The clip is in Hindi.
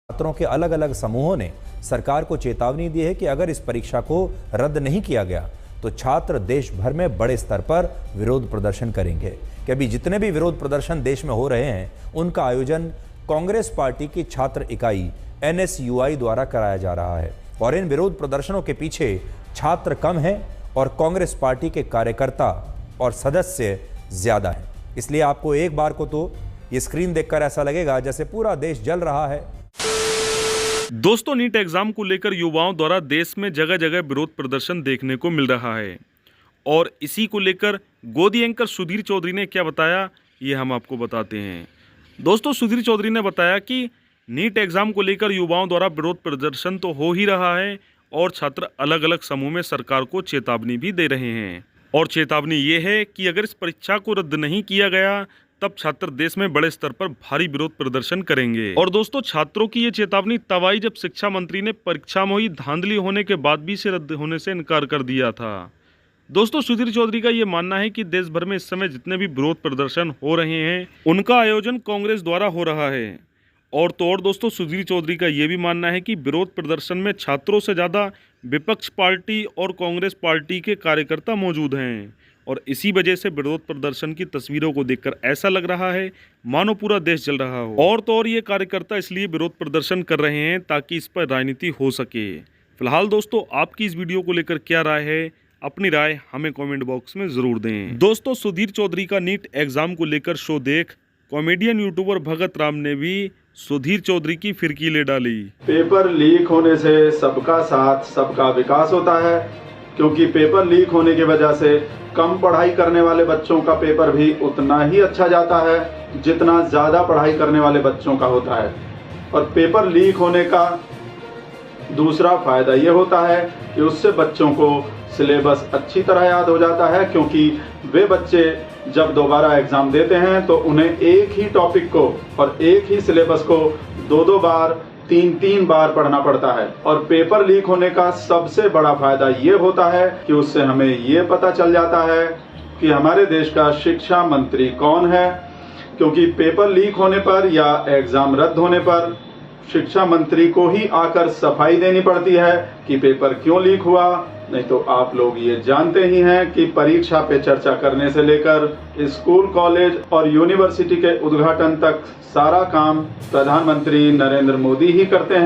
छात्रों के अलग अलग समूहों ने सरकार को चेतावनी दी है कि अगर इस परीक्षा को रद्द नहीं किया गया तो छात्र देश भर में बड़े स्तर पर विरोध प्रदर्शन करेंगे। कि अभी जितने भी विरोध प्रदर्शन देश में हो रहे हैं उनका आयोजन कांग्रेस पार्टी की छात्र इकाई NSUI द्वारा कराया जा रहा है और इन विरोध प्रदर्शनों के पीछे छात्र कम हैं और कांग्रेस पार्टी के कार्यकर्ता और सदस्य ज्यादा हैं। इसलिए आपको एक बार को तो ये स्क्रीन देखकर ऐसा लगेगा जैसे पूरा देश जल रहा है। दोस्तों, नीट एग्जाम को लेकर युवाओं द्वारा देश में जगह जगह विरोध प्रदर्शन देखने को मिल रहा है और इसी को लेकर गोदी एंकर सुधीर चौधरी ने क्या बताया ये हम आपको बताते हैं। दोस्तों, सुधीर चौधरी ने बताया कि नीट एग्जाम को लेकर युवाओं द्वारा विरोध प्रदर्शन तो हो ही रहा है और छात्र अलग अलग समूह में सरकार को चेतावनी भी दे रहे हैं और चेतावनी ये है कि अगर इस परीक्षा को रद्द नहीं किया गया तब छात्र देश में बड़े स्तर पर भारी विरोध प्रदर्शन करेंगे। और दोस्तों, छात्रों की ये चेतावनी तब आई जब शिक्षा मंत्री ने परीक्षा में हुई धांधली होने के बाद भी इसे रद्द होने से इनकार कर दिया था। दोस्तों, सुधीर चौधरी का ये मानना है कि देश भर में इस समय जितने भी विरोध प्रदर्शन हो रहे हैं उनका आयोजन कांग्रेस द्वारा हो रहा है। और तो और दोस्तों, सुधीर चौधरी का ये भी मानना है कि विरोध प्रदर्शन में छात्रों से ज़्यादा विपक्ष पार्टी और कांग्रेस पार्टी के कार्यकर्ता मौजूद हैं और इसी वजह से विरोध प्रदर्शन की तस्वीरों को देखकर ऐसा लग रहा है मानो पूरा देश जल रहा हो। और तो और ये कार्यकर्ता इसलिए विरोध प्रदर्शन कर रहे हैं ताकि इस पर राजनीति हो सके। फिलहाल दोस्तों, आपकी इस वीडियो को लेकर क्या राय है, अपनी राय हमें कमेंट बॉक्स में जरूर दें। दोस्तों, सुधीर चौधरी का नीट एग्जाम को लेकर शो देख कॉमेडियन यूट्यूबर भगत राम ने भी सुधीर चौधरी की फिरकी ले डाली। पेपर लीक होने से सबका साथ सबका विकास होता है, क्योंकि पेपर लीक होने की वजह से कम पढ़ाई करने वाले बच्चों का पेपर भी उतना ही अच्छा जाता है जितना ज्यादा पढ़ाई करने वाले बच्चों का होता है। और पेपर लीक होने का दूसरा फायदा ये होता है कि उससे बच्चों को सिलेबस अच्छी तरह याद हो जाता है, क्योंकि वे बच्चे जब दोबारा एग्जाम देते हैं तो उन्हें एक ही टॉपिक को और एक ही सिलेबस को दो बार तीन बार पढ़ना पड़ता है। और पेपर लीक होने का सबसे बड़ा फायदा ये होता है कि उससे हमें ये पता चल जाता है कि हमारे देश का शिक्षा मंत्री कौन है, क्योंकि पेपर लीक होने पर या एग्जाम रद्द होने पर शिक्षा मंत्री को ही आकर सफाई देनी पड़ती है कि पेपर क्यों लीक हुआ। नहीं तो आप लोग ये जानते ही हैं कि परीक्षा पे चर्चा करने से लेकर स्कूल, कॉलेज और यूनिवर्सिटी के उद्घाटन तक सारा काम प्रधानमंत्री नरेंद्र मोदी ही करते हैं।